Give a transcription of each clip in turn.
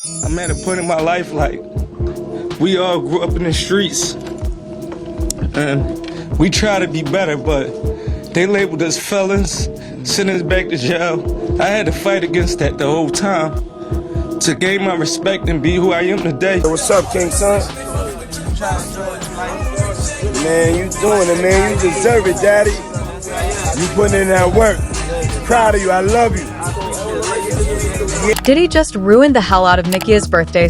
I'm at a point in my life like we all grew up in the streets and we try to be better, but they labeled us felons, sent us back to jail. I had to fight against that the whole time to gain my respect and be who I am today. What's up, King Son? Man, you doing it, man. You deserve it, Daddy. You putting in that work. Proud of you. I love you. Diddy just ruined the hell out of Nicki's birthday,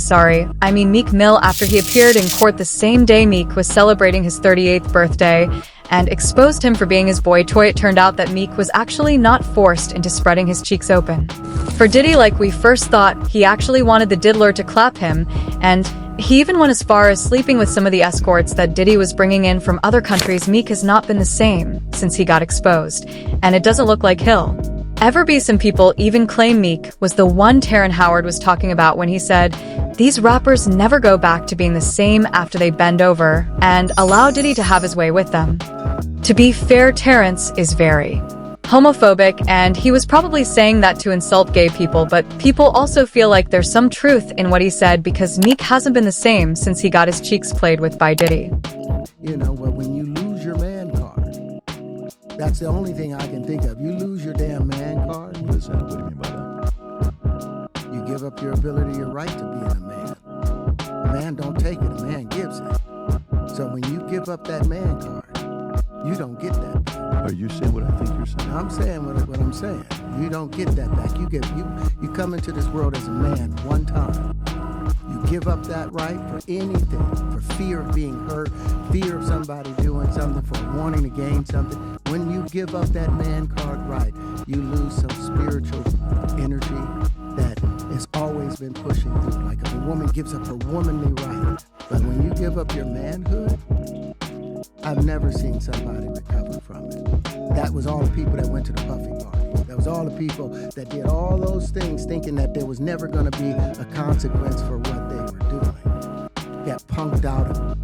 Meek Mill, after he appeared in court the same day Meek was celebrating his 38th birthday and exposed him for being his boy toy. It turned out that Meek was actually not forced into spreading his cheeks open. For Diddy, like we first thought, he actually wanted the diddler to clap him, and he even went as far as sleeping with some of the escorts that Diddy was bringing in from other countries. Meek has not been the same since he got exposed, and it doesn't look like he'll ever be. Some people even claim Meek was the one Terrence Howard was talking about when he said, "These rappers never go back to being the same after they bend over," and allow Diddy to have his way with them. To be fair, Terrence is very homophobic, and he was probably saying that to insult gay people, but people also feel like there's some truth in what he said, because Meek hasn't been the same since he got his cheeks played with by Diddy. You know, well, when you lose your man card, that's the only thing I can think of. You lose your damn man card. What is that? What do you mean by that? You give up your ability, your right to being a man. A man don't take it, a man gives it. So when you give up that man card, you don't get that back. Are you saying what I think you're saying? I'm saying what I'm saying. You don't get that back. You come into this world as a man one time. You give up that right for anything, for fear of being hurt, fear of somebody doing something, for wanting to gain something. When you give up that man card right, you lose some spiritual energy that has always been pushing through. Like if a woman gives up her womanly right, but when you give up your manhood, I've never seen somebody recover from it. That was all the people that went to the Puffy party. That was all the people that did all those things thinking that there was never going to be a consequence for what they were doing. Got punked out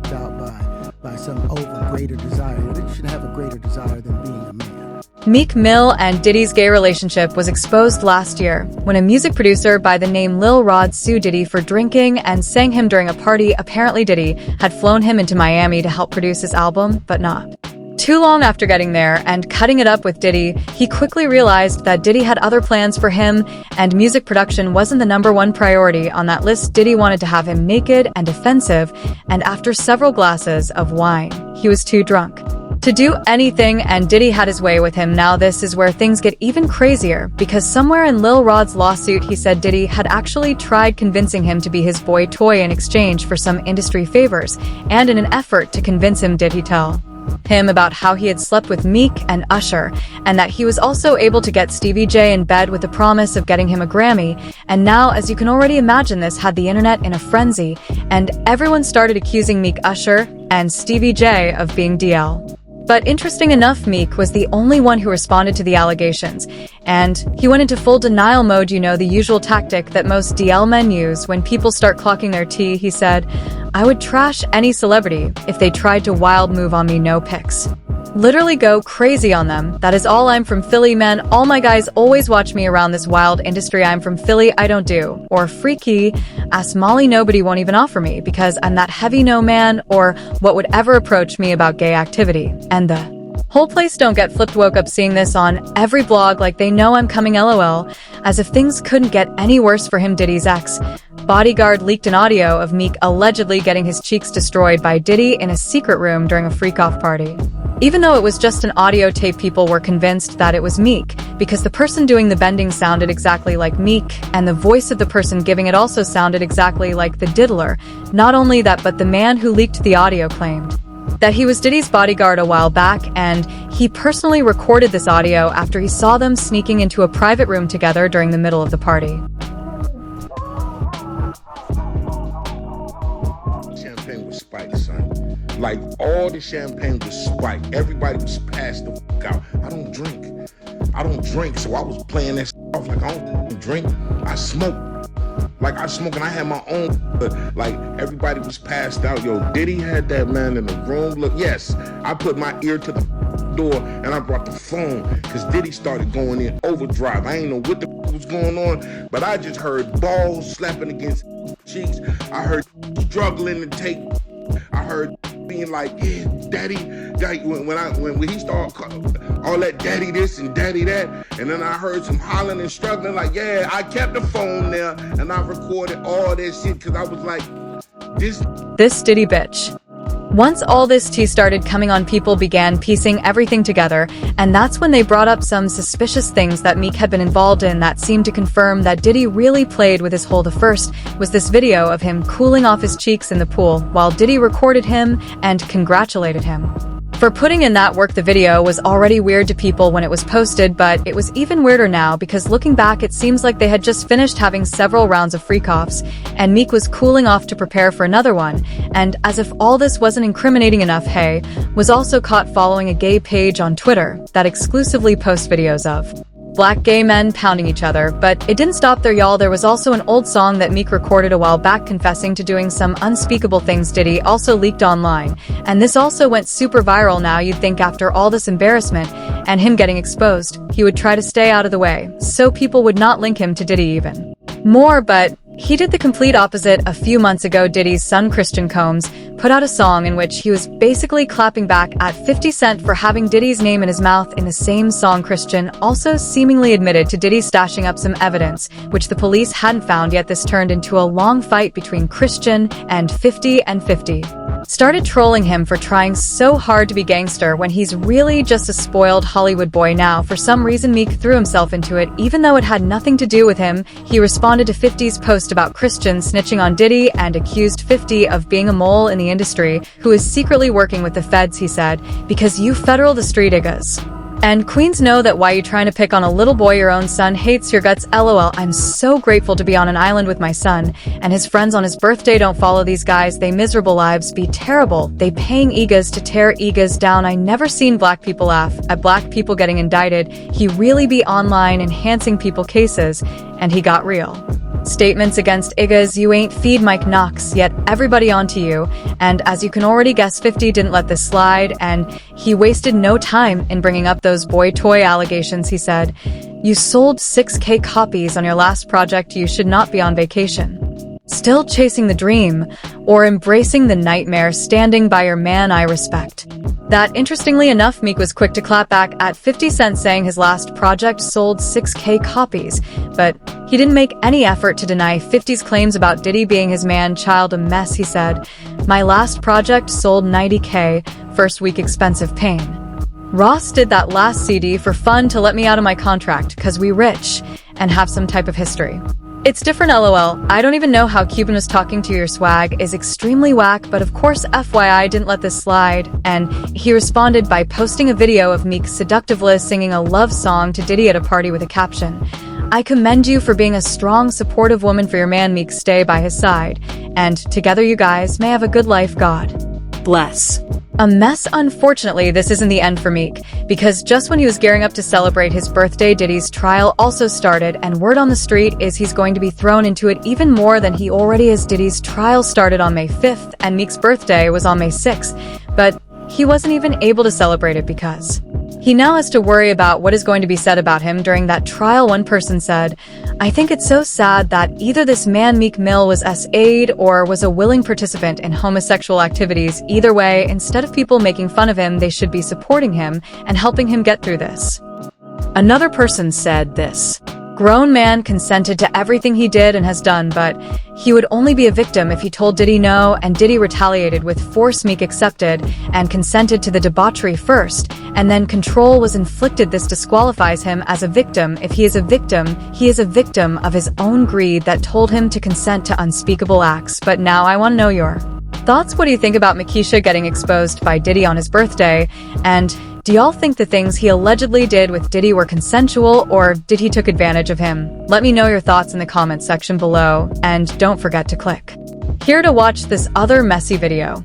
by some greater desire. They should have a greater desire than being a man. Meek Mill and Diddy's gay relationship was exposed last year when a music producer by the name Lil Rod sued Diddy for drinking and sang him during a party. Apparently Diddy had flown him into Miami to help produce his album, but not too long after getting there and cutting it up with Diddy, he quickly realized that Diddy had other plans for him, and music production wasn't the #1 priority on that list. Diddy wanted to have him naked and offensive, and after several glasses of wine, he was too drunk to do anything, and Diddy had his way with him. Now this is where things get even crazier, because somewhere in Lil Rod's lawsuit he said Diddy had actually tried convincing him to be his boy toy in exchange for some industry favors, and in an effort to convince him did he tell him about how he had slept with Meek and Usher, and that he was also able to get Stevie J in bed with the promise of getting him a Grammy. And now, as you can already imagine, this had the internet in a frenzy, and everyone started accusing Meek, Usher, and Stevie J of being DL. But interesting enough, Meek was the only one who responded to the allegations, and he went into full denial mode, you know, the usual tactic that most DL men use when people start clocking their tea. He said, "I would trash any celebrity if they tried to wild move on me, no pics. Literally go crazy on them. That is all. I'm from Philly, man. All my guys always watch me around this wild industry. I'm from Philly. I don't do or freaky ask Molly. Nobody won't even offer me because I'm that heavy no man or what would ever approach me about gay activity." And the whole place don't get flipped. Woke up seeing this on every blog like they know I'm coming, LOL, as if things couldn't get any worse for him. Diddy's ex bodyguard leaked an audio of Meek allegedly getting his cheeks destroyed by Diddy in a secret room during a freak-off party. Even though it was just an audio tape, people were convinced that it was Meek, because the person doing the bending sounded exactly like Meek, and the voice of the person giving it also sounded exactly like the diddler. Not only that, but the man who leaked the audio claimed that he was Diddy's bodyguard a while back, and he personally recorded this audio after he saw them sneaking into a private room together during the middle of the party. Champagne was spiked, son. Like, all the champagne was spiked. Everybody was passed the fuck out. I don't drink, so I was playing that off like I don't drink. I smoke. Like, like I smoke and I had my own, like everybody was passed out. Yo, Diddy had that man in the room. Look, yes, I put my ear to the door and I brought the phone because Diddy started going in overdrive. I ain't know what the was going on, but I just heard balls slapping against cheeks. I heard struggling to take. I heard being like, yeah, daddy, when he started all that daddy this and daddy that, and then I heard some hollering and struggling like, yeah, I kept the phone there and I recorded all that shit because I was like, This Diddy bitch. Once all this tea started coming on, people began piecing everything together, and that's when they brought up some suspicious things that Meek had been involved in that seemed to confirm that Diddy really played with his whole. The first was this video of him cooling off his cheeks in the pool while Diddy recorded him and congratulated him. For putting in that work, the video was already weird to people when it was posted, but it was even weirder now because looking back, it seems like they had just finished having several rounds of freak-offs, and Meek was cooling off to prepare for another one, and as if all this wasn't incriminating enough, Hay was also caught following a gay page on Twitter that exclusively posts videos of black gay men pounding each other. But it didn't stop there, y'all. There was also an old song that Meek recorded a while back confessing to doing some unspeakable things. Diddy also leaked online, and this also went super viral. Now you'd think after all this embarrassment and him getting exposed, he would try to stay out of the way, so people would not link him to Diddy even more, but he did the complete opposite. A few months ago, Diddy's son Christian Combs put out a song in which he was basically clapping back at 50 Cent for having Diddy's name in his mouth in the same song. Christian also seemingly admitted to Diddy stashing up some evidence, which the police hadn't found yet. This turned into a long fight between Christian and 50 started trolling him for trying so hard to be gangster when he's really just a spoiled Hollywood boy. Now, for some reason, Meek threw himself into it, even though it had nothing to do with him. He responded to 50's post about Christian snitching on Diddy and accused 50 of being a mole in the industry who is secretly working with the feds. He said, because you federal the street niggas and queens know that why you trying to pick on a little boy your own son hates your guts. LOL. I'm so grateful to be on an island with my son and his friends on his birthday. Don't follow these guys. They miserable lives be terrible. They paying egas to tear egas down. I never seen black people laugh at black people getting indicted. He really be online enhancing people cases, and he got real statements against Iggas. You ain't feed Mike Knox yet, everybody onto you. And as you can already guess, 50 didn't let this slide, and he wasted no time in bringing up those boy toy allegations. He said, you sold 6K copies on your last project. You should not be on vacation, still chasing the dream, or embracing the nightmare, standing by your man. I respect that. Interestingly enough, Meek was quick to clap back at 50 Cent, saying his last project sold 6K copies, but he didn't make any effort to deny 50's claims about Diddy being his man-child. A mess. He said, my last project sold 90K, first week expensive pain. Ross did that last CD for fun to let me out of my contract, cause we rich and have some type of history. It's different, LOL. I don't even know how Cuban was talking to. Your swag is extremely whack, but of course FYI didn't let this slide, and he responded by posting a video of Meek seductively singing a love song to Diddy at a party with a caption, I commend you for being a strong, supportive woman for your man. Meek, stay by his side, and together you guys may have a good life. God bless. A mess. Unfortunately, this isn't the end for Meek, because just when he was gearing up to celebrate his birthday, Diddy's trial also started, and word on the street is he's going to be thrown into it even more than he already is. Diddy's trial started on May 5th, and Meek's birthday was on May 6th, but he wasn't even able to celebrate it because he now has to worry about what is going to be said about him during that trial. One person said, I think it's so sad that either this man Meek Mill was S.A.'d or was a willing participant in homosexual activities. Either way, instead of people making fun of him, they should be supporting him and helping him get through this. Another person said this grown man consented to everything he did and has done, but he would only be a victim if he told Diddy no, and Diddy retaliated with force. Meek accepted and consented to the debauchery first, and then control was inflicted. This disqualifies him as a victim. If he is a victim, he is a victim of his own greed that told him to consent to unspeakable acts. But now I want to know your thoughts. What do you think about Makisha getting exposed by Diddy on his birthday? And do y'all think the things he allegedly did with Diddy were consensual, or did he took advantage of him? Let me know your thoughts in the comments section below, and don't forget to click here to watch this other messy video.